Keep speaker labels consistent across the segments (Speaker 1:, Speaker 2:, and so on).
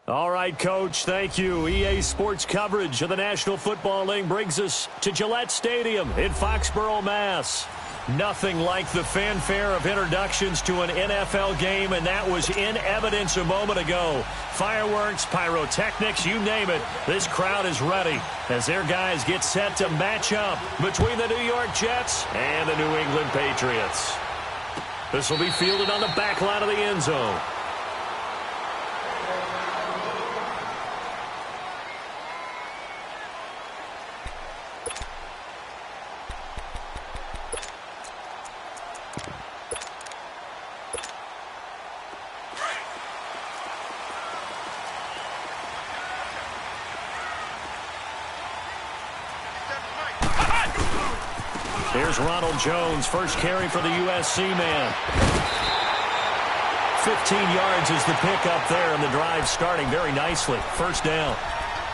Speaker 1: All right, Coach, thank you. EA Sports coverage of the National Football League brings us to Gillette Stadium in Foxborough, Mass. Nothing like the fanfare of introductions to an NFL game, and that was in evidence a moment ago. Fireworks, pyrotechnics, you name it. This crowd is ready as their guys get set to match up between the New York Jets and the New England Patriots. This will be fielded on the back line of the end zone. Here's Ronald Jones, first carry for the USC man. 15 yards is the pickup there, and the drive starting very nicely. First down.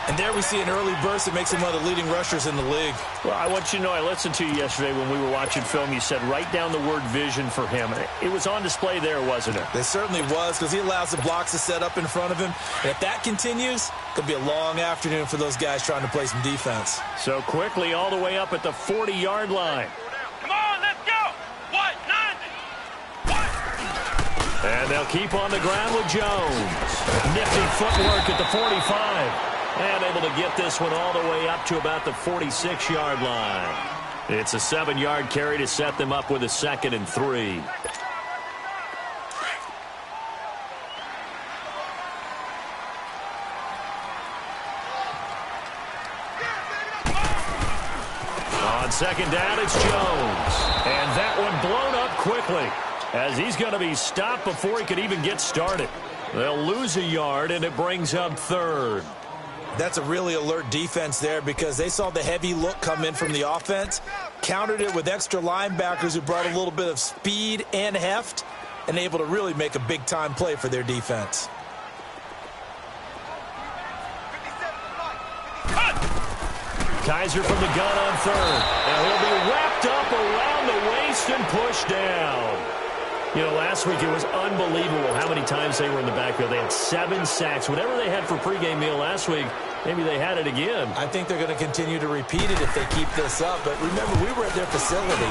Speaker 2: And there we see an early burst that makes him one of the leading rushers in the league.
Speaker 1: Well, I want you to know, I listened to you yesterday when we were watching film. You said write down the word vision for him. It was on display there, wasn't it?
Speaker 2: It certainly was, because he allows the blocks to set up in front of him. And if that continues, it could be a long afternoon for those guys trying to play some defense.
Speaker 1: So quickly all the way up at the 40-yard line.
Speaker 3: Come on, let's go! What? 90! What?
Speaker 1: And they'll keep on the ground with Jones. Nifty footwork at the 45. And able to get this one all the way up to about the 46-yard line. It's a 7-yard carry to set them up with a 2nd and 3. On 2nd down, it's Jones. And that one blown up quickly, as he's going to be stopped before he could even get started. They'll lose a yard, and it brings up 3rd.
Speaker 2: That's a really alert defense there, because they saw the heavy look come in from the offense, countered it with extra linebackers who brought a little bit of speed and heft, and able to really make a big-time play for their defense.
Speaker 1: Kaiser from the gun on 3rd. And he'll be wrapped up around the waist and pushed down. You know, last week it was unbelievable how many times they were in the backfield. They had 7 sacks. Whatever they had for pregame meal last week, maybe they had it again.
Speaker 2: I think they're going to continue to repeat it if they keep this up. But remember, we were at their facility,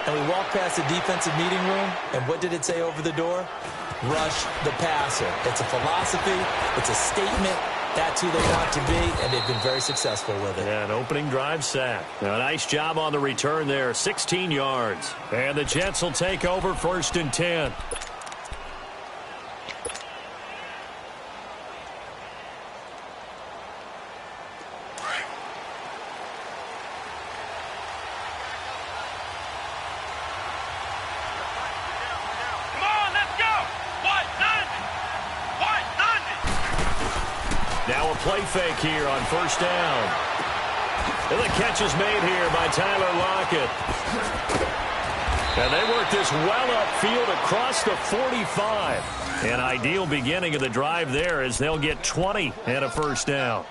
Speaker 2: and we walked past the defensive meeting room, and what did it say over the door? Rush the passer. It's a philosophy. It's a statement. That's who they want to be, and they've been very successful with it.
Speaker 1: Yeah, an opening drive sack. A nice job on the return there, 16 yards. And the Jets will take over 1st and 10. Now a play fake here on 1st down. And the catch is made here by Tyler Lockett. And they work this well upfield across the 45. An ideal beginning of the drive there, as they'll get 20 and a 1st down.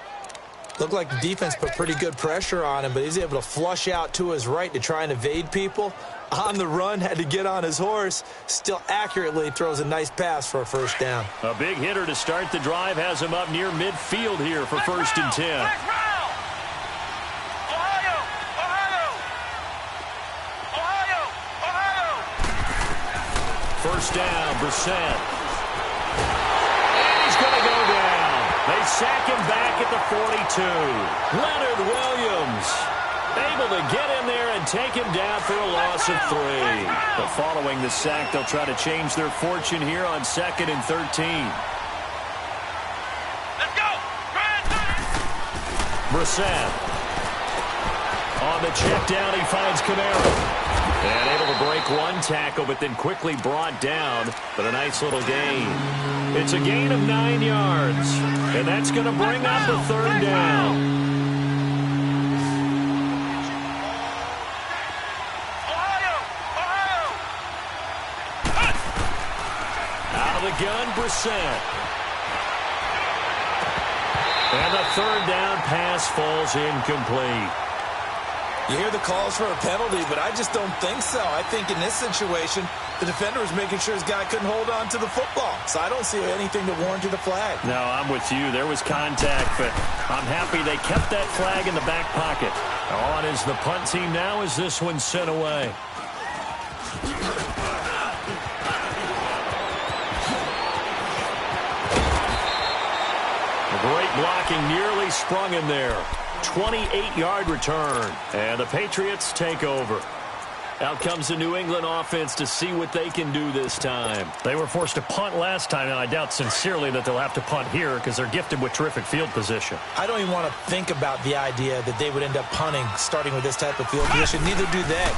Speaker 2: Looked like the defense put pretty good pressure on him, but he's able to flush out to his right to try and evade people. On the run, had to get on his horse. Still accurately throws a nice pass for a 1st down.
Speaker 1: A big hitter to start the drive has him up near midfield here for 1st and 10.
Speaker 3: Ohio! Ohio! Ohio! Ohio!
Speaker 1: 1st down, Brissett. And he's going to go down. They sack him back at the 42. Leonard Williams able to get in there and take him down for a loss of 3. But following the sack, they'll try to change their fortune here on 2nd and 13.
Speaker 3: Let's go!
Speaker 1: Brissett. On the check down, he finds Kamara. And able to break one tackle, but then quickly brought down. But a nice little gain. It's a gain of 9 yards. And that's going to bring up the 3rd down. Gun, Brissett. And the 3rd down pass falls incomplete.
Speaker 2: You hear the calls for a penalty, but I just don't think so. I think in this situation, The defender was making sure his guy couldn't hold on to the football. So I don't see anything to warrant the flag.
Speaker 1: No, I'm with you. There was contact, but I'm happy they kept that flag in the back pocket. On is the punt team now as this one's sent away. Great blocking, nearly sprung in there. 28-yard return, and the Patriots take over. Out comes the New England offense to see what they can do this time. They were forced to punt last time, and I doubt sincerely that they'll have to punt here because they're gifted with terrific field position.
Speaker 2: I don't even want to think about the idea that they would end up punting starting with this type of field position. Neither do they.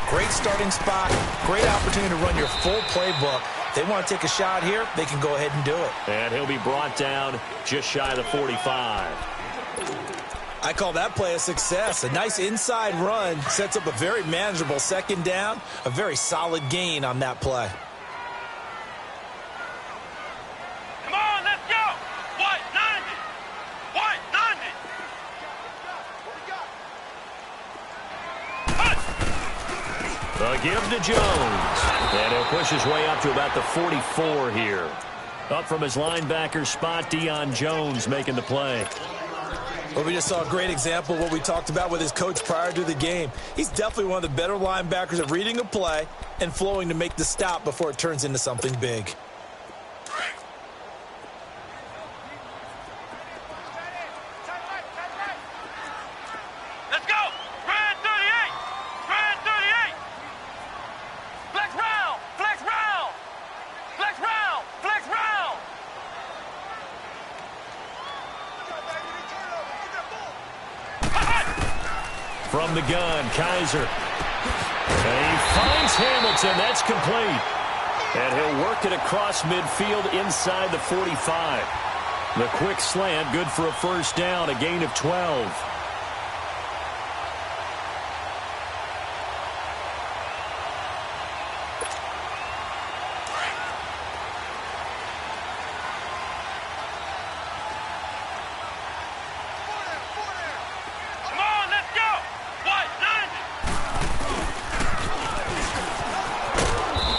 Speaker 2: Great starting spot, great opportunity to run your full playbook. They want to take a shot here, they can go ahead and do it.
Speaker 1: And he'll be brought down just shy of the 45.
Speaker 2: I call that play a success. A nice inside run sets up a very manageable second down, a very solid gain on that play.
Speaker 3: Come on, let's go. What? 90. What? 90.
Speaker 1: The give to Jones. And he'll push his way up to about the 44 here. Up from his linebacker spot, Deion Jones making the play.
Speaker 2: Well, we just saw a great example of what we talked about with his coach prior to the game. He's definitely one of the better linebackers at reading a play and flowing to make the stop before it turns into something big.
Speaker 3: Let's go. Grand 38. Grand 38. Flex round. Flex round. Flex round. Flex round.
Speaker 1: From the gun, Kaiser. And he finds Hamilton. That's complete. And he'll work it across midfield inside the 45. The quick slant, good for a first down, a gain of 12.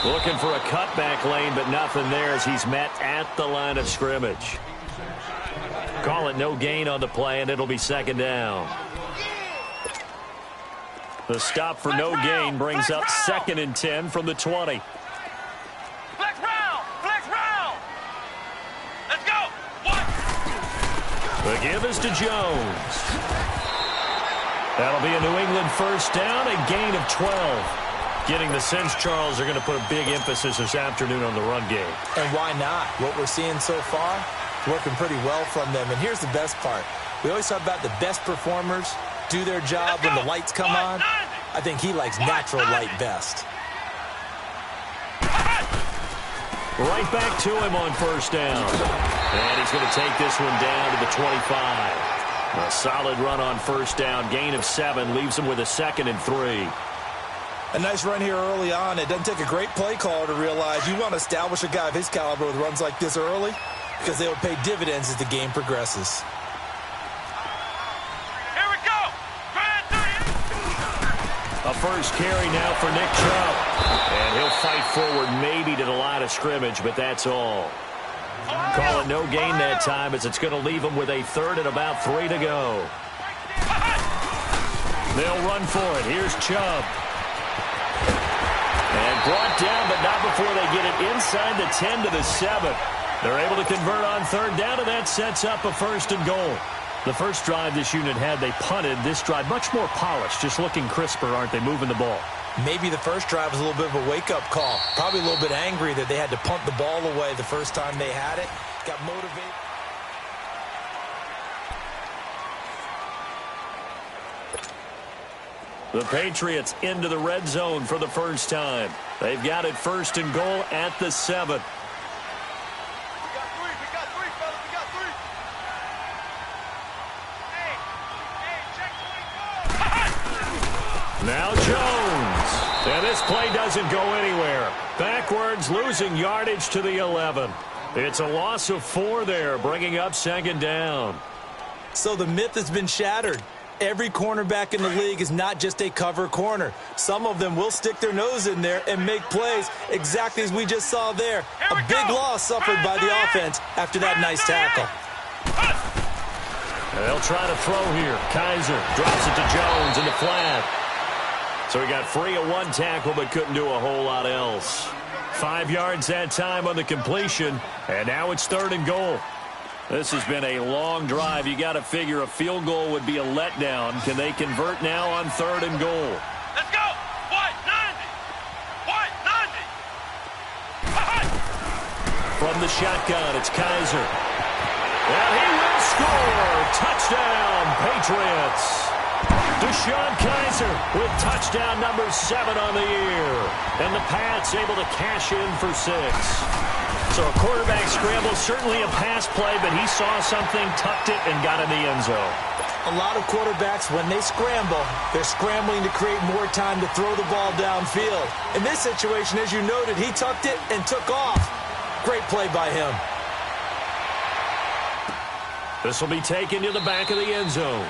Speaker 1: Looking for a cutback lane, but nothing there as he's met at the line of scrimmage. Call it no gain on the play, and it'll be second down. The stop for no gain brings up 2nd and 10 from the 20.
Speaker 3: Flex round. Flex round. Let's go. What?
Speaker 1: The give is to Jones. That'll be a New England first down, a gain of 12. Getting the sense, Charles, they're going to put a big emphasis this afternoon on the run game.
Speaker 2: And why not? What we're seeing so far, working pretty well from them. And here's the best part. We always talk about the best performers do their job when the lights come on. I think he likes natural light best.
Speaker 1: Right back to him on first down. And he's going to take this one down to the 25. A solid run on first down. Gain of 7 leaves him with a 2nd and 3.
Speaker 2: A nice run here early on. It doesn't take a great play caller to realize you want to establish a guy of his caliber with runs like this early because they will pay dividends as the game progresses.
Speaker 3: Here we go. Grand 38.
Speaker 1: A first carry now for Nick Chubb. And he'll fight forward maybe to the line of scrimmage, but that's all. Call it no gain that time as it's going to leave him with a 3rd and about 3 to go. They'll run for it. Here's Chubb. And brought down, but not before they get it inside the 10 to the 7. They're able to convert on 3rd down, and that sets up a 1st and goal. The first drive this unit had, they punted. This drive, much more polished, just looking crisper, aren't they, moving the ball?
Speaker 2: Maybe the first drive was a little bit of a wake-up call. Probably a little bit angry that they had to punt the ball away the first time they had it. Got motivated.
Speaker 1: The Patriots into the red zone for the first time. They've got it 1st and goal at the 7.
Speaker 3: We got 3. We got 3, fellas. We got 3. Hey, check 24.
Speaker 1: Now Jones. And this play doesn't go anywhere. Backwards, losing yardage to the 11. It's a loss of 4 there, bringing up 2nd down.
Speaker 2: So the myth has been shattered. Every cornerback in the league is not just a cover corner. Some of them will stick their nose in there and make plays exactly as we just saw there. A big loss suffered by the offense after that nice tackle.
Speaker 1: They'll try to throw here. Kaiser drops it to Jones in the flat. So he got free of one tackle but couldn't do a whole lot else. 5 yards that time on the completion, and now it's 3rd and goal. This has been a long drive. You got to figure a field goal would be a letdown. Can they convert now on 3rd and goal?
Speaker 3: Let's go. White 90. White 90.
Speaker 1: From the shotgun, it's Kaiser. And he will score. Touchdown, Patriots. Deshaun Kaiser with touchdown number 7 on the year. And the Pats able to cash in for 6. So a quarterback scramble, certainly a pass play, but he saw something, tucked it, and got in the end zone.
Speaker 2: A lot of quarterbacks, when they scramble, they're scrambling to create more time to throw the ball downfield. In this situation, as you noted, he tucked it and took off. Great play by him.
Speaker 1: This will be taken to the back of the end zone.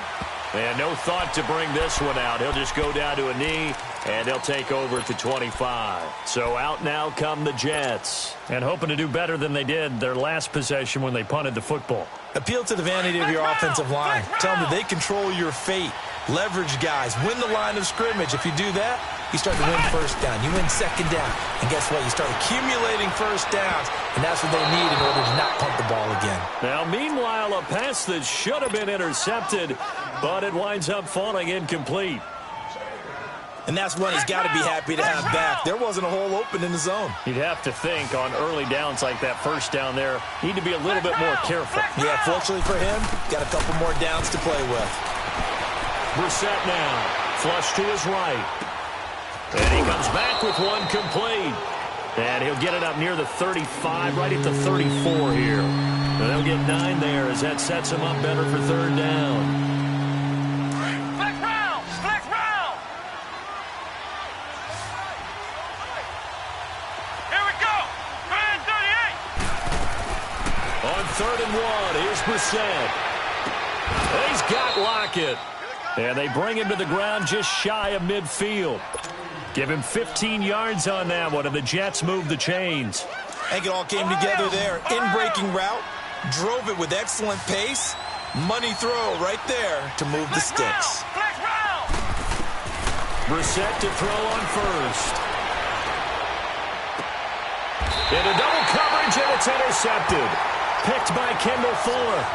Speaker 1: And no thought to bring this one out. He'll just go down to a knee, and they'll take over at the 25. So out now come the Jets. And hoping to do better than they did their last possession when they punted the football.
Speaker 2: Appeal to the vanity of your offensive line. Tell them that they control your fate. Leverage guys. Win the line of scrimmage. If you do that, you start to win first down. You win second down. And guess what? You start accumulating first downs. And that's what they need in order to not punt the ball again.
Speaker 1: Now, meanwhile, a pass that should have been intercepted, but it winds up falling incomplete.
Speaker 2: And that's one he's got to be happy to have back. There wasn't a hole open in the zone.
Speaker 1: You'd have to think on early downs like that first down there, need to be a little bit more careful.
Speaker 2: Yeah, fortunately for him, got a couple more downs to play with.
Speaker 1: Brissett now, flush to his right. And he comes back with one complete. And he'll get it up near the 35, right at the 34 here. And they'll get 9 there as that sets him up better for 3rd down.
Speaker 3: Flex round. Flex round. Here we go. 38.
Speaker 1: On 3rd and 1, here's Brissett. He's got Lockett. And they bring him to the ground just shy of midfield. Give him 15 yards on that one, and the Jets move the chains.
Speaker 2: I think it all came together there. In-breaking route, drove it with excellent pace. Money throw right there to move the sticks.
Speaker 3: Flex round.
Speaker 1: Brissett to throw on first. Into double coverage, and it's intercepted. Picked by Kendall Fuller.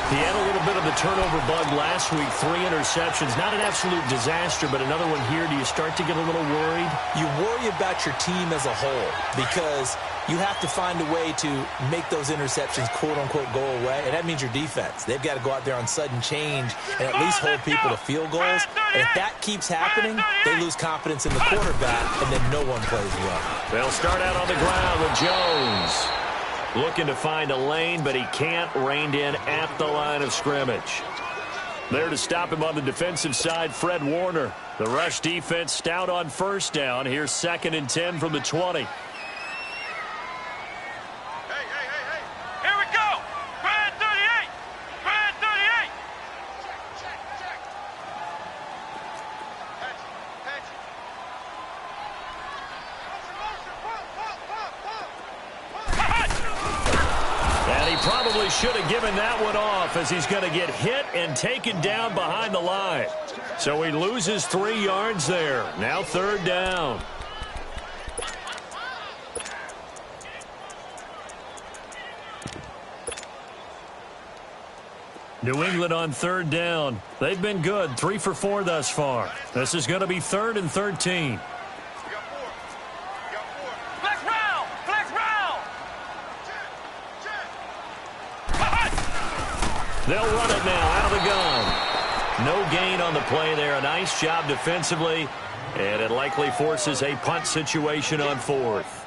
Speaker 1: He had a little bit of the turnover bug last week, 3 interceptions. Not an absolute disaster, but another one here. Do you start to get a little worried?
Speaker 2: You worry about your team as a whole because you have to find a way to make those interceptions, quote-unquote, go away, and that means your defense. They've got to go out there on sudden change and at least hold people to field goals. And if that keeps happening, they lose confidence in the quarterback, and then no one plays well.
Speaker 1: They'll start out on the ground with Jones. Looking to find a lane, but he can't. Reined in at the line of scrimmage. There to stop him on the defensive side, Fred Warner. The rush defense stout on 1st down. Here's 2nd and 10 from the 20.
Speaker 3: Here we go. Grand 38. Grand 38.
Speaker 1: And he probably should have given that one off as he's going to get hit and taken down behind the line. So he loses 3 yards there. Now 3rd down. New England on 3rd down. They've been good, 3 for 4 thus far. This is going to be 3rd and 13.
Speaker 3: Flex round. Flex round.
Speaker 1: They'll run it now out of the gun. No gain on the play there. A nice job defensively, and it likely forces a punt situation on 4th.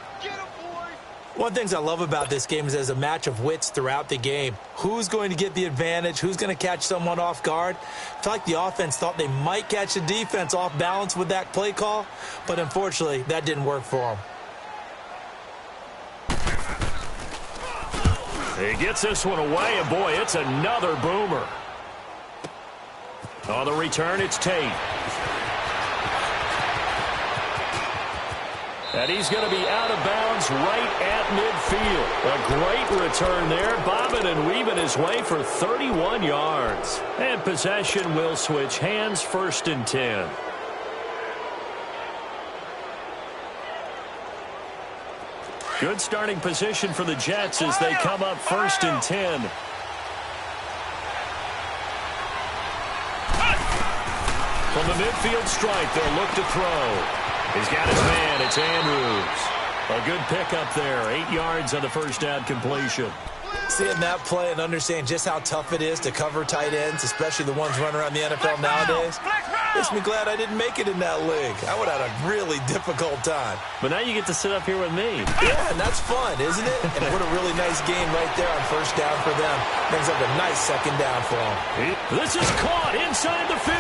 Speaker 2: One of the things I love about this game is there's a match of wits throughout the game. Who's going to get the advantage? Who's going to catch someone off guard? I feel like the offense thought they might catch the defense off balance with that play call, but unfortunately, that didn't work for them.
Speaker 1: He gets this one away, and boy, it's another boomer. On the return, it's Tate. And he's going to be out of bounds right at midfield. A great return there, bobbing and weaving his way for 31 yards. And possession will switch hands, 1st and 10. Good starting position for the Jets as they come up 1st and 10. From the midfield stripe, they'll look to throw. He's got his man. It's Andrews. A good pickup there. 8 yards on the first down completion.
Speaker 2: Seeing that play and understanding just how tough it is to cover tight ends, especially the ones running around the NFL nowadays, makes me glad I didn't make it in that league. I would have had a really difficult time.
Speaker 1: But now you get to sit up here with me.
Speaker 2: Yeah, and that's fun, isn't it? And what a really nice game right there on first down for them. Brings up a nice second down for them.
Speaker 1: This is caught inside the 15.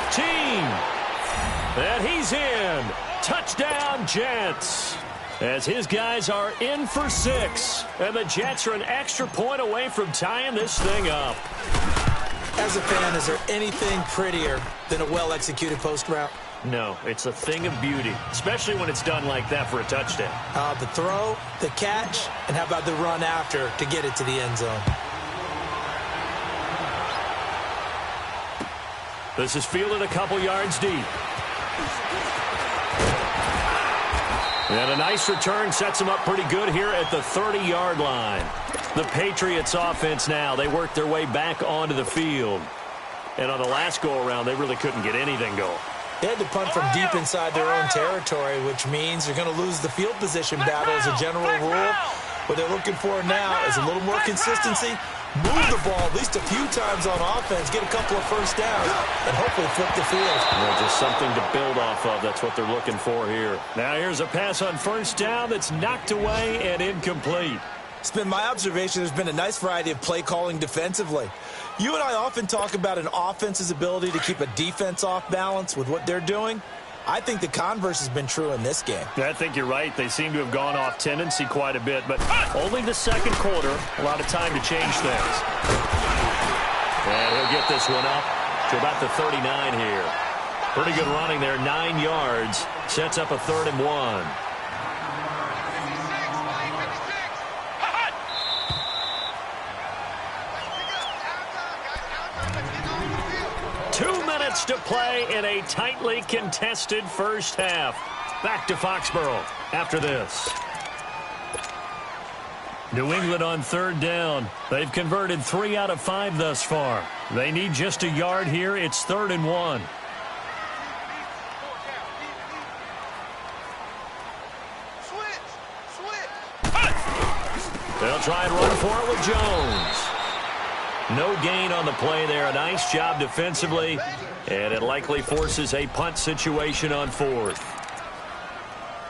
Speaker 1: And he's in. Touchdown, Jets. As his guys are in for 6. And the Jets are an extra point away from tying this thing up.
Speaker 2: As a fan, is there anything prettier than a well-executed post route?
Speaker 1: No, it's a thing of beauty, especially when it's done like that for a touchdown.
Speaker 2: The throw, the catch, and how about the run after to get it to the end zone?
Speaker 1: This is fielded a couple yards deep. And a nice return sets them up pretty good here at the 30-yard line. The Patriots offense now, they work their way back onto the field. And on the last go-around, they really couldn't get anything going.
Speaker 2: They had to punt from deep inside their own territory, which means they're going to lose the field position battle as a general rule. What they're looking for now is a little more consistency, move the ball at least a few times on offense, get a couple of first downs, and hopefully flip the field.
Speaker 1: Well, just something to build off of. That's what they're looking for here. Now here's a pass on first down that's knocked away and incomplete.
Speaker 2: It's been my observation there's been a nice variety of play calling defensively. You and I often talk about an offense's ability to keep a defense off balance with what they're doing. I think the converse has been true in this game.
Speaker 1: I think you're right. They seem to have gone off tendency quite a bit, but only the second quarter, a lot of time to change things. And he'll get this one up to about the 39 here. Pretty good running there, 9 yards. Sets up a 3rd and 1. To play in a tightly contested first half. Back to Foxborough after this. New England on 3rd down. They've converted 3 out of 5 thus far. They need just a yard here. It's 3rd and 1. They'll try and run for it with Jones. No gain on the play there. A nice job defensively. And it likely forces a punt situation on 4th.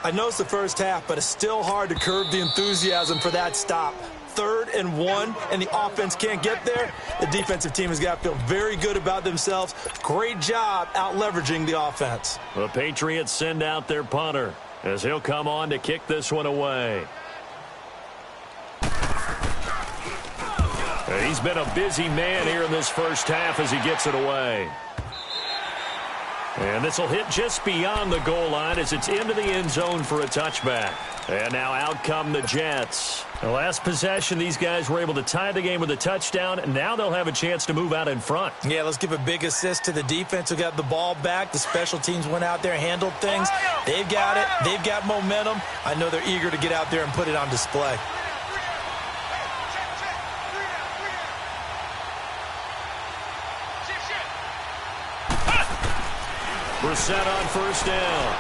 Speaker 2: I know it's the first half, but it's still hard to curb the enthusiasm for that stop. 3rd and 1, and the offense can't get there. The defensive team has got to feel very good about themselves. Great job out-leveraging the offense.
Speaker 1: The Patriots send out their punter as he'll come on to kick this one away. He's been a busy man here in this first half as he gets it away. And this will hit just beyond the goal line as it's into the end zone for a touchback. And now out come the Jets. The last possession, these guys were able to tie the game with a touchdown, and now they'll have a chance to move out in front.
Speaker 2: Yeah, let's give a big assist to the defense who got the ball back. The special teams went out there and handled things. They've got it. They've got momentum. I know they're eager to get out there and put it on display.
Speaker 1: Brissett on first down.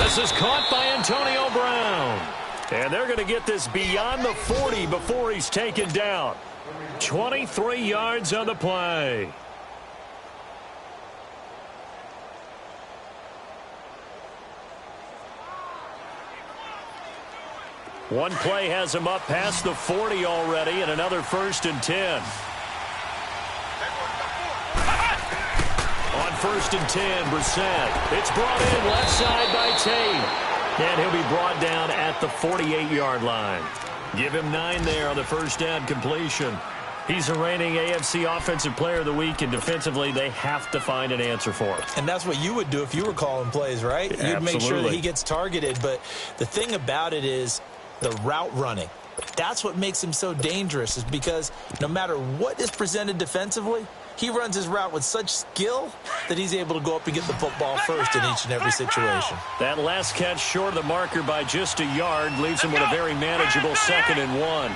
Speaker 1: This is caught by Antonio Brown. And they're going to get this beyond the 40 before he's taken down. 23 yards on the play. One play has him up past the 40 already, and another 1st and 10. On 1st and 10, Brissett. It's brought in left side by Tate. And he'll be brought down at the 48-yard line. Give him 9 there on the first down completion. He's a reigning AFC Offensive Player of the Week, and defensively, they have to find an answer for him.
Speaker 2: And that's what you would do if you were calling plays, right?
Speaker 1: Yeah,
Speaker 2: you'd make sure that he gets targeted. But the thing about it is the route running. That's what makes him so dangerous, is because no matter what is presented defensively, he runs his route with such skill that he's able to go up and get the football first in each and every situation.
Speaker 1: That last catch short of the marker by just a yard leaves him with a very manageable 2nd and 1.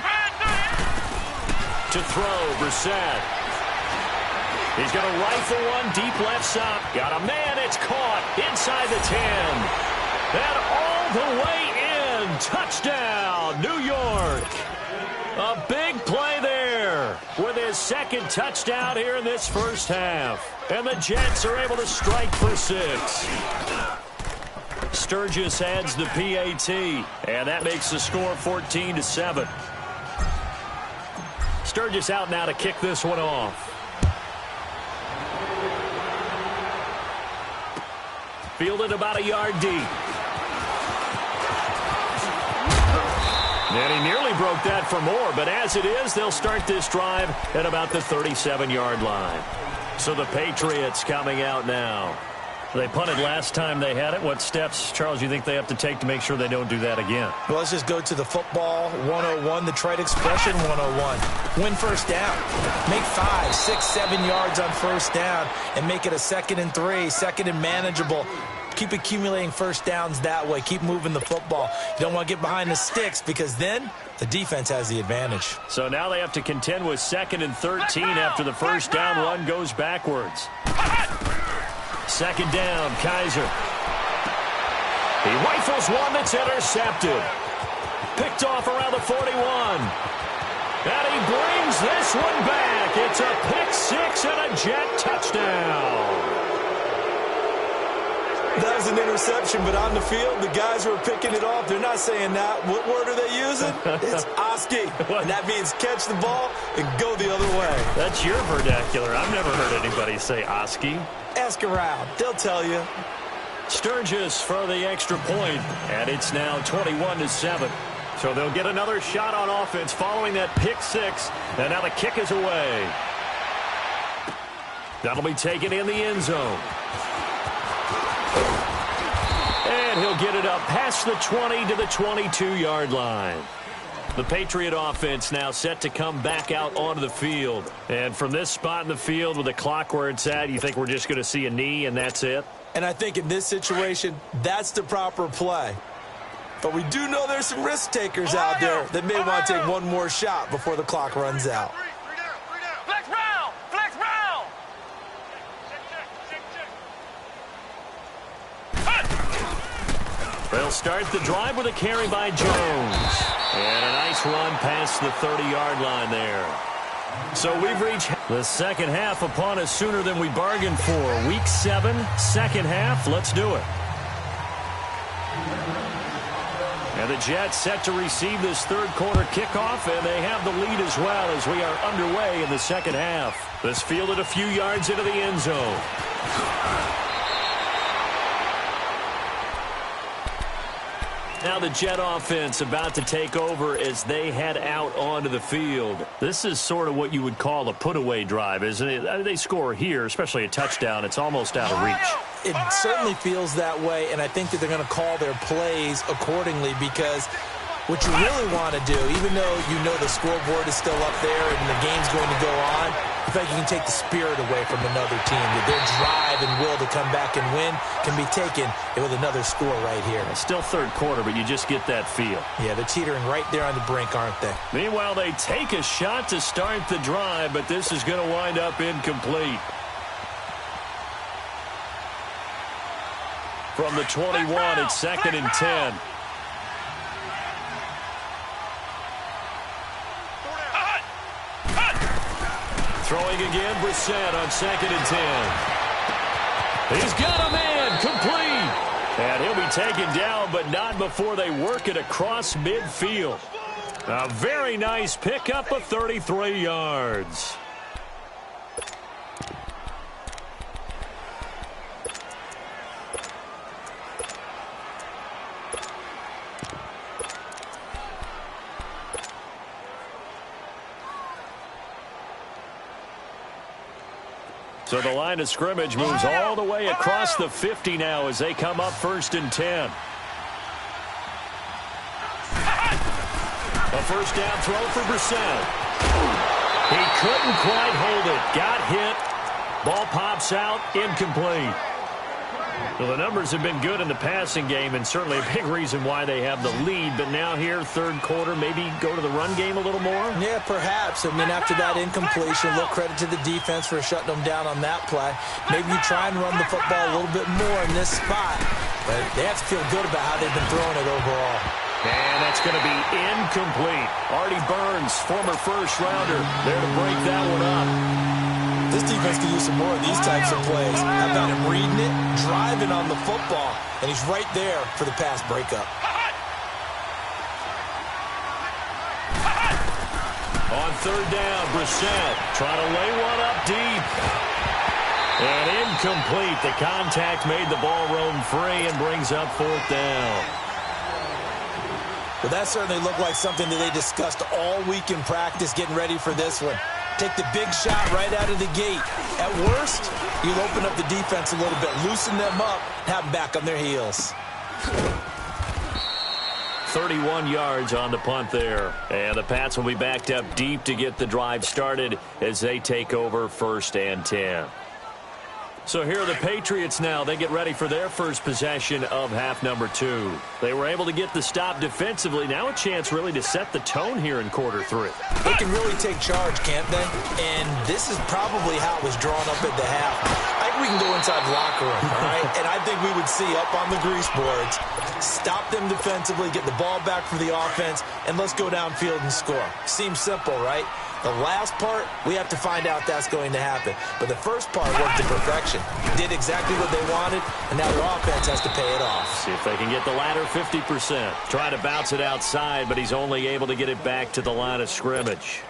Speaker 1: To throw, Brissett. He's going to rifle one deep left side. Got a man, it's caught inside the 10. And all the way in. Touchdown, New York. A big play there with his 2nd touchdown here in this first half. And the Jets are able to strike for 6. Sturgis adds the PAT, and that makes the score 14-7. Sturgis out now to kick this one off. Fielded about a yard deep. And he nearly broke that for more, but as it is, they'll start this drive at about the 37-yard line. So the Patriots coming out now. They punted last time they had it. What steps, Charles, you think they have to take to make sure they don't do that again?
Speaker 2: Well, let's just go to the football 101, the trite expression 101. Win first down. Make 5, 6, 7 yards on first down and make it a 2nd and 3, 2nd and manageable. Keep accumulating first downs that way. Keep moving the football. You don't want to get behind the sticks because then the defense has the advantage.
Speaker 1: So now they have to contend with 2nd and 13 after the first down run goes backwards. 2nd down, Kaiser. He rifles one that's intercepted. Picked off around the 41. And he brings this one back. It's a pick 6 and a Jet touchdown.
Speaker 2: That was an interception, but on the field, the guys who are picking it off, they're not saying that. What word are they using? It's Oski. And that means catch the ball and go the other way.
Speaker 1: That's your vernacular. I've never heard anybody say Oski.
Speaker 2: Ask around. They'll tell you.
Speaker 1: Sturgis for the extra point, and it's now 21-7. So they'll get another shot on offense following that pick 6, and now the kick is away. That'll be taken in the end zone. And he'll get it up past the 20 to the 22-yard line. The Patriot offense now set to come back out onto the field. And from this spot in the field with the clock where it's at, you think we're just going to see a knee and that's it?
Speaker 2: And I think in this situation, that's the proper play. But we do know there's some risk takers out there that may want to take one more shot before the clock runs out.
Speaker 3: Flex round! Flex round!
Speaker 1: They'll start the drive with a carry by Jones. And a nice run past the 30-yard line there. So we've reached the second half upon us sooner than we bargained for. Week 7, second half. Let's do it. And the Jets set to receive this third quarter kickoff, and they have the lead as well as we are underway in the second half. This fielded a few yards into the end zone. Now the Jet offense about to take over as they head out onto the field. This is sort of what you would call a put-away drive, isn't it? They score here, especially a touchdown. It's almost out of reach.
Speaker 2: It certainly feels that way, and I think that they're going to call their plays accordingly because what you really want to do, even though you know the scoreboard is still up there and the game's going to go on, in fact, you can take the spirit away from another team. Their drive and will to come back and win can be taken with another score right here.
Speaker 1: It's still third quarter, but you just get that feel.
Speaker 2: Yeah, they're teetering right there on the brink, aren't they?
Speaker 1: Meanwhile, they take a shot to start the drive, but this is going to wind up incomplete. From the 21, it's 2nd and 10. Throwing again, Brissett on 2nd and 10. He's got a man, complete. And he'll be taken down, but not before they work it across midfield. A very nice pickup of 33 yards. So the line of scrimmage moves all the way across the 50 now as they come up 1st and 10. A first down throw for Brissett. He couldn't quite hold it. Got hit. Ball pops out. Incomplete. Well, the numbers have been good in the passing game, and certainly a big reason why they have the lead. But now here, 3rd quarter, maybe go to the run game a little more?
Speaker 2: Yeah, perhaps. I mean, after that incompletion, a little credit to the defense for shutting them down on that play. Maybe you try and run the football a little bit more in this spot. But they have to feel good about how they've been throwing it overall.
Speaker 1: And that's going to be incomplete. Artie Burns, former first-rounder, there to break that one up.
Speaker 2: This defense can use some more of these types of plays. How about him reading it, driving on the football, and he's right there for the pass breakup.
Speaker 1: On 3rd down, Brissett trying to lay one up deep. And incomplete. The contact made the ball roam free and brings up 4th down.
Speaker 2: Well, that certainly looked like something that they discussed all week in practice getting ready for this one. Take the big shot right out of the gate. At worst, you'll open up the defense a little bit, loosen them up, have them back on their heels.
Speaker 1: 31 yards on the punt there. And the Pats will be backed up deep to get the drive started as they take over 1st and 10. So here are the Patriots now. They get ready for their first possession of half number 2. They were able to get the stop defensively. Now a chance really to set the tone here in quarter 3.
Speaker 2: They can really take charge, can't they? And this is probably how it was drawn up at the half. I think we can go inside the locker room, all right? And I think we would see up on the grease boards, stop them defensively, get the ball back for the offense, and let's go downfield and score. Seems simple, right? The last part, we have to find out that's going to happen. But the first part worked to perfection. Did exactly what they wanted, and now their offense has to pay it off.
Speaker 1: See if they can get the latter 50%. Try to bounce it outside, but he's only able to get it back to the line of scrimmage.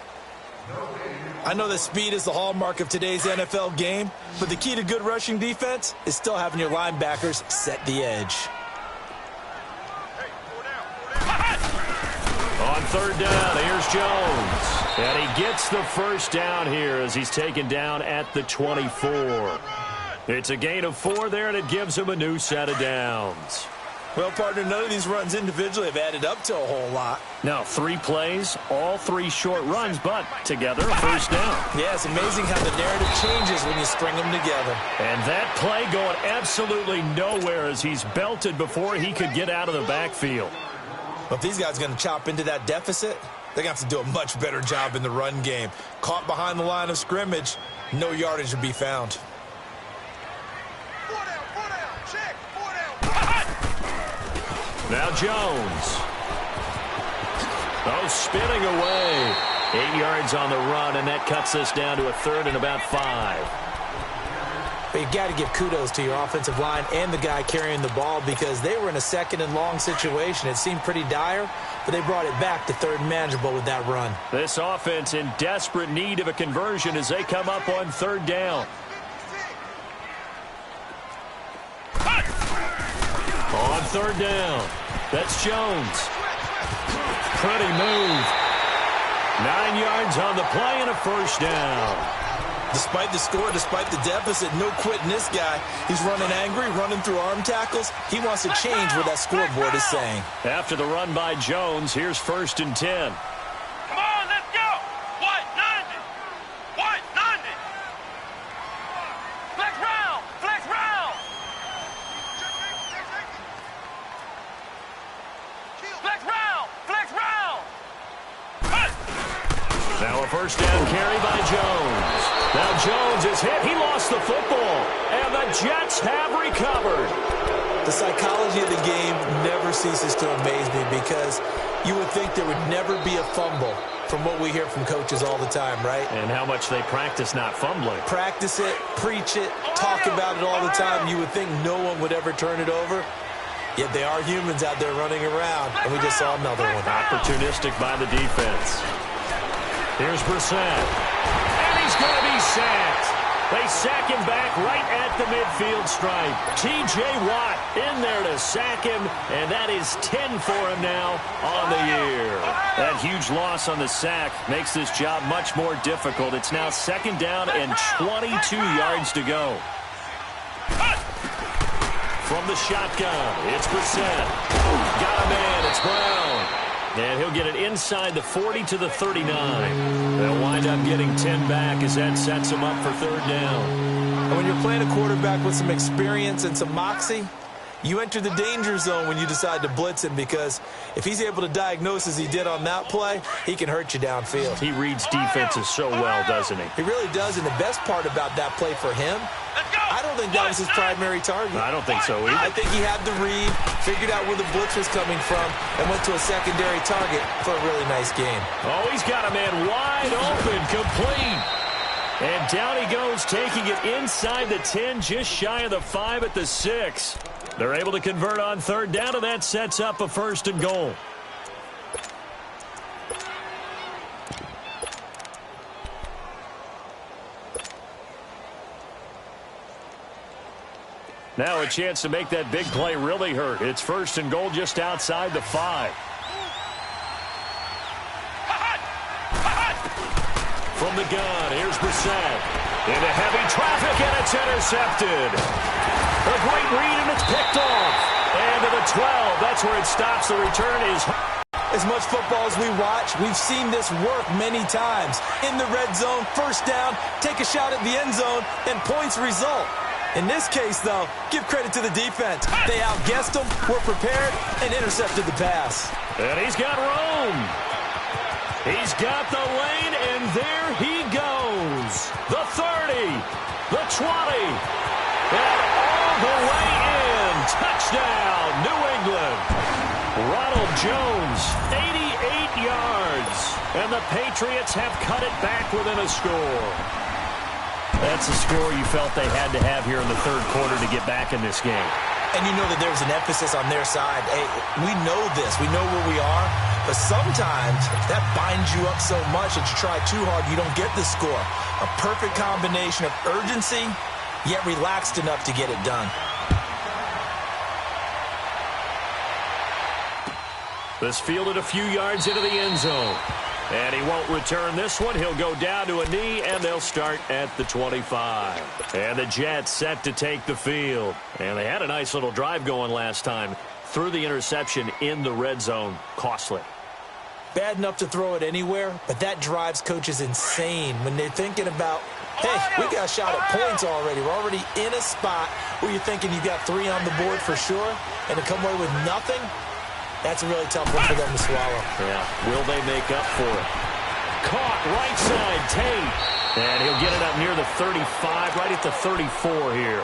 Speaker 2: I know that speed is the hallmark of today's NFL game, but the key to good rushing defense is still having your linebackers set the edge.
Speaker 1: On 3rd down, here's Jones. And he gets the first down here as he's taken down at the 24. It's a gain of 4 there, and it gives him a new set of downs.
Speaker 2: Well, partner, none of these runs individually have added up to a whole lot.
Speaker 1: Now, 3 plays, all 3 short runs, but together a first down.
Speaker 2: Yeah, it's amazing how the narrative changes when you string them together.
Speaker 1: And that play going absolutely nowhere as he's belted before he could get out of the backfield.
Speaker 2: But if these guys are going to chop into that deficit, they're going to have to do a much better job in the run game. Caught behind the line of scrimmage, no yardage to be found.
Speaker 3: 4 down, check, 4 down.
Speaker 1: Now Jones. Oh, spinning away. 8 yards on the run, and that cuts us down to a 3rd and about 5.
Speaker 2: But you've got to give kudos to your offensive line and the guy carrying the ball because they were in a 2nd and long situation. It seemed pretty dire, but they brought it back to 3rd and manageable with that run.
Speaker 1: This offense in desperate need of a conversion as they come up on 3rd down. On 3rd down, that's Jones. Pretty move. 9 yards on the play and a first down.
Speaker 2: Despite the score, despite the deficit, no quitting this guy. He's running angry, running through arm tackles. He wants to change what that scoreboard is saying.
Speaker 1: After the run by Jones, here's 1st and 10.
Speaker 3: Come on, let's go. White 90. White 90. Flex round. Flex round. Flex round. Flex round.
Speaker 1: Now a first down carry by Jones. Now Jones is hit. He lost the football. And the Jets have recovered.
Speaker 2: The psychology of the game never ceases to amaze me because you would think there would never be a fumble from what we hear from coaches all the time, right?
Speaker 1: And how much they practice not fumbling.
Speaker 2: Practice it, preach it, talk about it all the time. You would think no one would ever turn it over. Yet they are humans out there running around, and we just saw another one.
Speaker 1: Opportunistic by the defense. Here's Brissett. And he's going to be sacked. They sack him back right at the midfield stripe. T.J. Watt in there to sack him, and that is 10 for him now on the year. That huge loss on the sack makes this job much more difficult. It's now second down and 22 yards to go. From the shotgun, it's Brissett. Got a man, it's Brown. And he'll get it inside the 40 to the 39. They'll wind up getting 10 back as that sets him up for third down.
Speaker 2: And when you're playing a quarterback with some experience and some moxie, you enter the danger zone when you decide to blitz him, because if he's able to diagnose as he did on that play, he can hurt you downfield.
Speaker 1: He reads defenses so well, doesn't he?
Speaker 2: He really does, and the best part about that play for him, I don't think that was his primary target.
Speaker 1: I don't think so either.
Speaker 2: I think he had the read, figured out where the blitz was coming from, and went to a secondary target for a really nice game.
Speaker 1: Oh, he's got a man wide open, complete. And down he goes, taking it inside the 10, just shy of the 5 at the 6. They're able to convert on third down, and that sets up a first and goal. Now a chance to make that big play really hurt. It's first and goal just outside the 5. From the gun, here's Brissett. Into heavy traffic, and it's intercepted. A great read, and it's picked off. And to the 12, that's where it stops. The return is...
Speaker 2: As much football as we watch, we've seen this work many times. In the red zone, first down, take a shot at the end zone, and points result. In this case, though, give credit to the defense. They outguessed them, were prepared, and intercepted the pass.
Speaker 1: And he's got room. He's got the lane, and there he goes. The 30, the 20, and all the way in. Touchdown, New England. Ronald Jones, 88 yards. And the Patriots have cut it back within a score. That's a score you felt they had to have here in the third quarter to get back in this game.
Speaker 2: And you know that there was an emphasis on their side. Hey, we know this. We know where we are. But sometimes that binds you up so much that you try too hard, you don't get the score. A perfect combination of urgency, yet relaxed enough to get it done.
Speaker 1: This fielded a few yards into the end zone. And he won't return this one. He'll go down to a knee, and they'll start at the 25. And the Jets set to take the field. And they had a nice little drive going last time. Threw the interception in the red zone. Costly.
Speaker 2: Bad enough to throw it anywhere, but that drives coaches insane when they're thinking about, hey, we got a shot at points already. We're already in a spot where you're thinking you've got 3 on the board for sure, and to come away with nothing, that's a really tough one for them to swallow.
Speaker 1: Yeah, will they make up for it? Caught right side, Tate. And he'll get it up near the 35, right at the 34 here.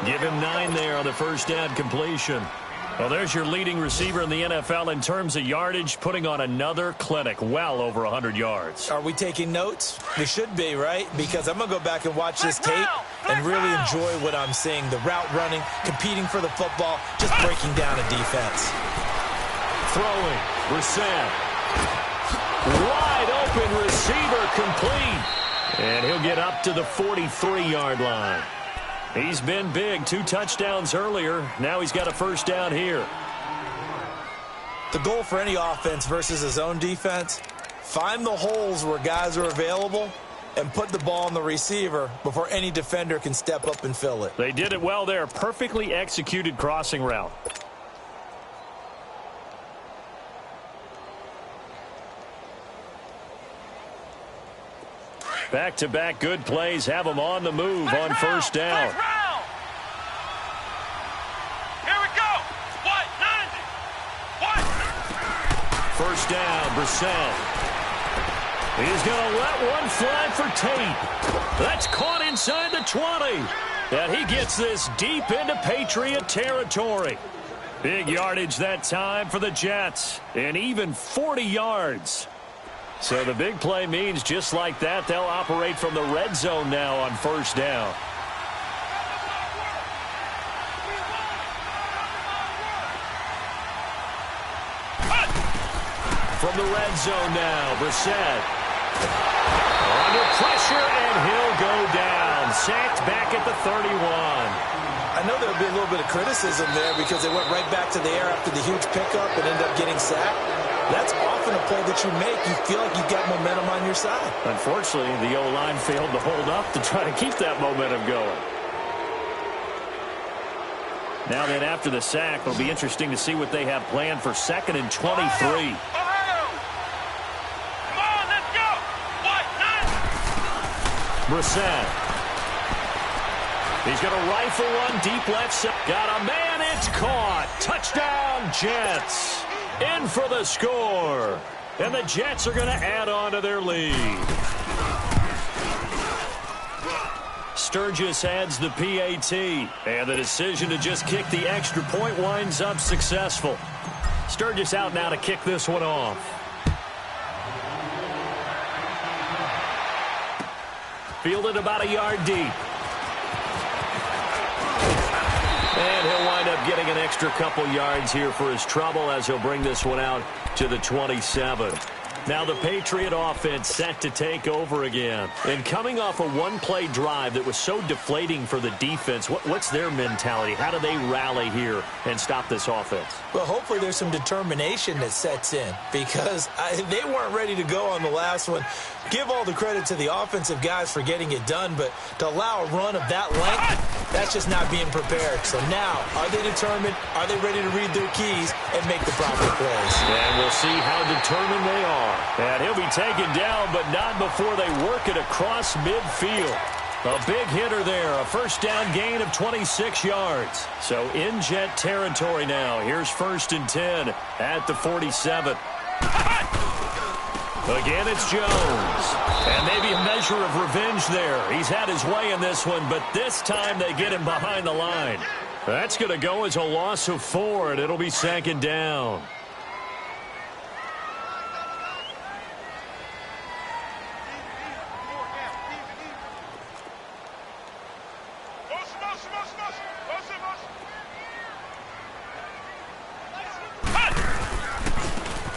Speaker 1: Give him 9 there on the first down completion. Well, there's your leading receiver in the NFL in terms of yardage, putting on another clinic, well over 100 yards.
Speaker 2: Are we taking notes? We should be, right? Because I'm going to go back and watch this tape and really enjoy what I'm seeing. The route running, competing for the football, just breaking down a defense.
Speaker 1: Throwing, Brissett. Wide open receiver, complete. And he'll get up to the 43-yard line. He's been big, 2 touchdowns earlier. Now he's got a first down here.
Speaker 2: The goal for any offense versus his own defense, find the holes where guys are available and put the ball on the receiver before any defender can step up and fill it.
Speaker 1: They did it well there. Perfectly executed crossing route. Back-to-back good plays have them on the move on first down.
Speaker 3: Here we go. What? 90. What?
Speaker 1: First down, Brissett. He's going to let one fly for Tate. That's caught inside the 20. And he gets this deep into Patriot territory. Big yardage that time for the Jets. And even 40 yards. So the big play means just like that, they'll operate from the red zone now on first down. From the red zone now, Brissett. Under pressure, and he'll go down. Sack back at the 31.
Speaker 2: I know there'll be a little bit of criticism there because they went right back to the air after the huge pickup and ended up getting sacked. That's often a play that you make. You feel like you've got momentum on your side.
Speaker 1: Unfortunately, the O-line failed to hold up to try to keep that momentum going. Now then, after the sack, it'll be interesting to see what they have planned for 2nd and 23.
Speaker 3: Ohio! Come on, let's go! What? 9?
Speaker 1: Brissett. He's going to rifle one deep left side. Got a man, it's caught. Touchdown, Jets. In for the score. And the Jets are going to add on to their lead. Sturgis adds the PAT. And the decision to just kick the extra point winds up successful. Sturgis out now to kick this one off. Fielded about a yard deep. And he'll wind up getting an extra couple yards here for his trouble as he'll bring this one out to the 27. Now the Patriot offense set to take over again. And coming off a one-play drive that was so deflating for the defense, what's their mentality? How do they rally here and stop this offense?
Speaker 2: Well, hopefully there's some determination that sets in because they weren't ready to go on the last one. Give all the credit to the offensive guys for getting it done, but to allow a run of that length, that's just not being prepared. So now, are they determined? Are they ready to read their keys and make the proper plays?
Speaker 1: And we'll see how determined they are. And he'll be taken down, but not before they work it across midfield. A big hitter there, a first down gain of 26 yards. So in Jet territory now. Here's 1st and 10 at the 47. Again, it's Jones. And maybe a measure of revenge there. He's had his way in this one, but this time they get him behind the line. That's going to go as a loss of 4, and it'll be 2nd down.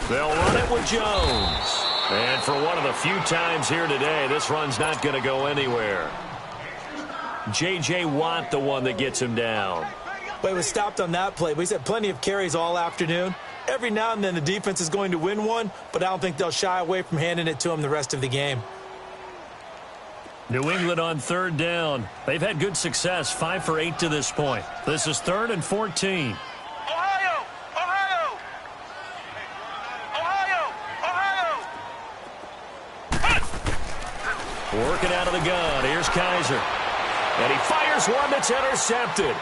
Speaker 1: They'll run it with Jones. And for one of the few times here today, this run's not going to go anywhere. J.J. Watt, the one that gets him down.
Speaker 2: Well, he was stopped on that play, but he's had plenty of carries all afternoon. Every now and then the defense is going to win one, but I don't think they'll shy away from handing it to him the rest of the game.
Speaker 1: New England on 3rd down. They've had good success, 5 for 8 to this point. This is 3rd and 14. Working out of the gun. Here's Kaiser. And he fires one that's intercepted.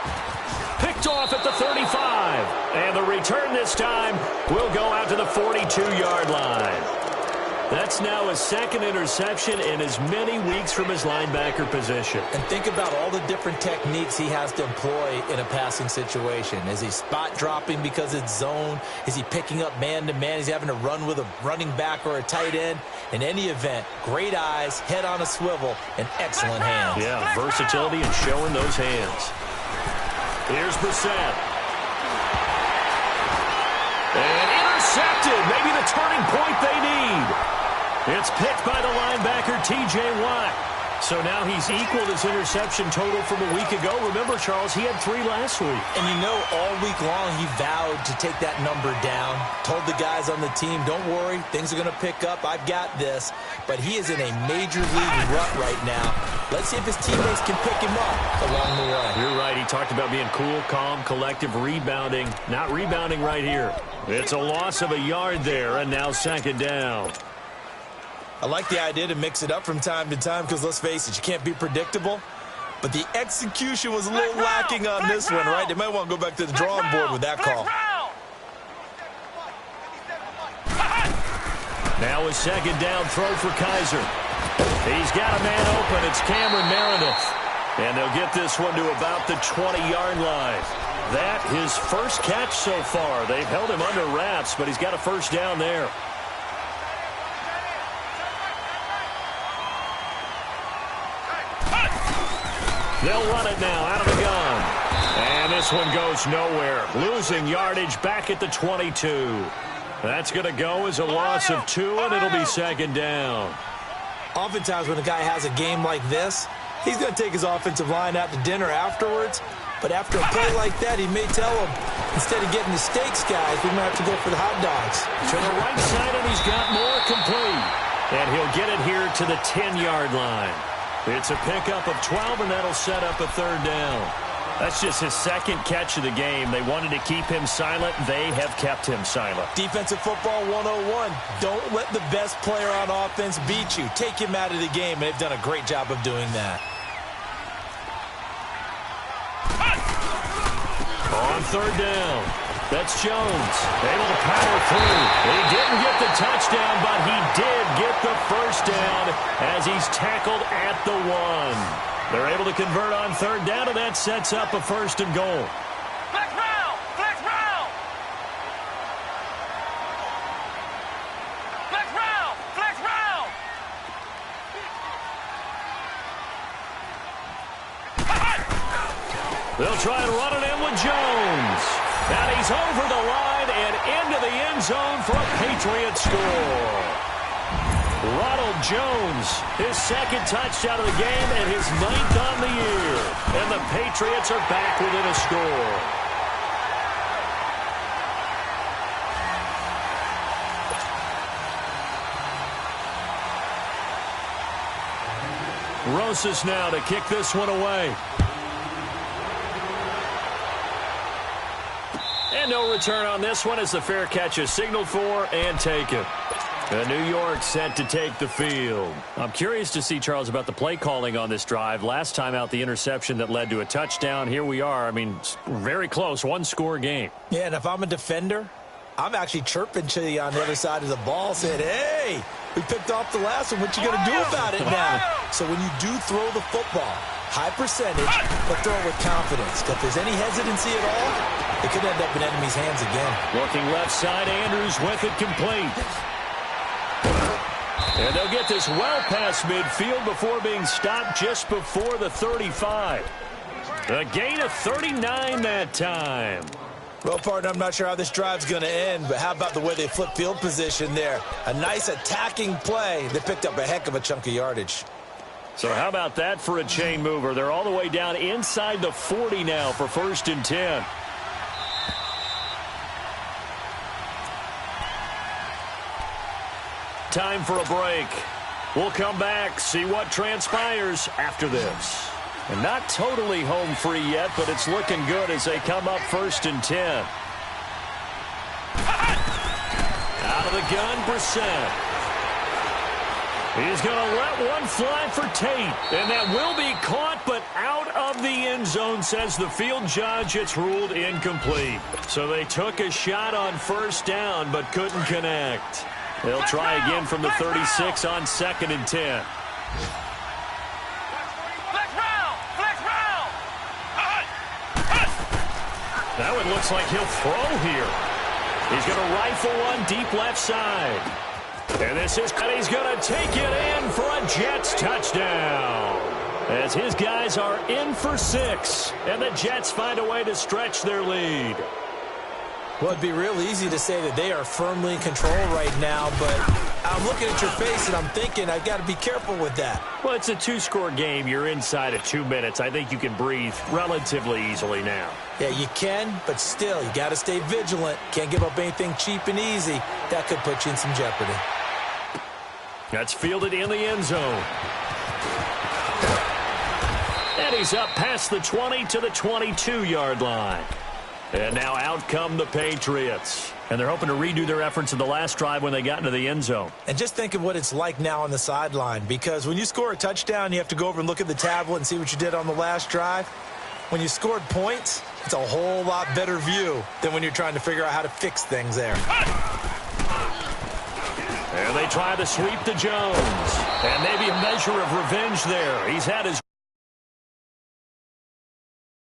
Speaker 1: Picked off at the 35. And the return this time will go out to the 42-yard line. That's now his 2nd interception in as many weeks from his linebacker position.
Speaker 2: And think about all the different techniques he has to employ in a passing situation. Is he spot dropping because it's zone? Is he picking up man-to-man? Is he having to run with a running back or a tight end? In any event, great eyes, head on a swivel, and excellent hands.
Speaker 1: Yeah, versatility and showing those hands. Here's Brissett. And intercepted. Maybe the turning point they need. It's picked by the linebacker, T.J. Watt. So now he's equaled his interception total from a week ago. Remember, Charles, he had 3 last week.
Speaker 2: And you know, all week long he vowed to take that number down. Told the guys on the team, don't worry, things are going to pick up. I've got this. But he is in a major league rut right now. Let's see if his teammates can pick him up along the way.
Speaker 1: You're right. He talked about being cool, calm, collective, rebounding. Not rebounding right here. It's a loss of a yard there, and now 2nd down.
Speaker 2: I like the idea to mix it up from time to time because, let's face it, you can't be predictable. But the execution was a little lacking on this one, right? They might want to go back to the drawing board with that call.
Speaker 1: Now a 2nd down throw for Kaiser. He's got a man open. It's Cameron Meredith. And they'll get this one to about the 20-yard line. That his first catch so far. They've held him under wraps, but he's got a first down there. They'll run it now out of the gun. And this one goes nowhere. Losing yardage back at the 22. That's going to go as a loss of 2, and it'll be 2nd down.
Speaker 2: Oftentimes when a guy has a game like this, He's going to take his offensive line out to dinner afterwards. But after a play like that, he may tell him, instead of getting the steaks, guys, we might have to go for the hot dogs.
Speaker 1: To the right side, and he's got more complete. And he'll get it here to the 10-yard line. It's a pickup of 12, and that'll set up a third down. That's just his second catch of the game. They wanted to keep him silent. They have kept him silent.
Speaker 2: Defensive football 101. Don't let the best player on offense beat you. Take him out of the game. They've done a great job of doing that.
Speaker 1: On third down, that's Jones. Able to power through. He didn't get the touchdown, but he did get the first down as he's tackled at the 1. They're able to convert on third down, and that sets up a first and goal.
Speaker 3: Flex round! Flex round! Flex round! Flex round!
Speaker 1: They'll try and run it in with Jones. And he's over the line and into the end zone for a Patriots score. Ronald Jones, his second touchdown of the game and his 9th on the year. And the Patriots are back within a score. Rosas now to kick this one away. And no return on this one as the fair catch is signaled for and taken. And New York set to take the field. I'm curious to see, Charles, about the play calling on this drive. Last time out, the interception that led to a touchdown. Here we are. I mean, very close, one-score game.
Speaker 2: Yeah, and if I'm a defender, I'm actually chirping to you on the other side of the ball, saying, hey, we picked off the last one. What you going to do about it now? So when you do throw the football, high percentage, but throw it with confidence. If there's any hesitancy at all, it could end up in enemy's hands again.
Speaker 1: Looking left side, Andrews with it complete. And they'll get this well past midfield before being stopped just before the 35. A gain of 39 that time.
Speaker 2: Well, partner, I'm not sure how this drive's going to end, but how about the way they flip field position there? A nice attacking play. They picked up a heck of a chunk of yardage.
Speaker 1: So how about that for a chain mover? They're all the way down inside the 40 now for 1st and 10. Time for a break. We'll come back, see what transpires after this. And not totally home free yet, but it's looking good as they come up 1st and 10. Out of the gun, Brissett. He's going to let one fly for Tate. And that will be caught, but out of the end zone, says the field judge. It's ruled incomplete. So they took a shot on 1st down, but couldn't connect. They'll try again from the 36 on 2nd and 10. That one looks like he'll throw here. He's going to rifle one deep left side. And this is, and he's going to take it in for a Jets touchdown. As his guys are in for 6. And the Jets find a way to stretch their lead.
Speaker 2: Well, it'd be real easy to say that they are firmly in control right now, but I'm looking at your face and I'm thinking I've got to be careful with that.
Speaker 1: Well, it's a 2-score game. You're inside of 2 minutes. I think you can breathe relatively easily now.
Speaker 2: Yeah, you can, but still, you got to stay vigilant. Can't give up anything cheap and easy. That could put you in some jeopardy.
Speaker 1: That's fielded in the end zone. And he's up past the 20 to the 22-yard line. And now out come the Patriots. And they're hoping to redo their efforts in the last drive when they got into the end zone.
Speaker 2: And just think of what it's like now on the sideline, because when you score a touchdown, you have to go over and look at the tablet and see what you did on the last drive. When you scored points, it's a whole lot better view than when you're trying to figure out how to fix things there.
Speaker 1: And they try to sweep to Jones. And maybe a measure of revenge there. He's had his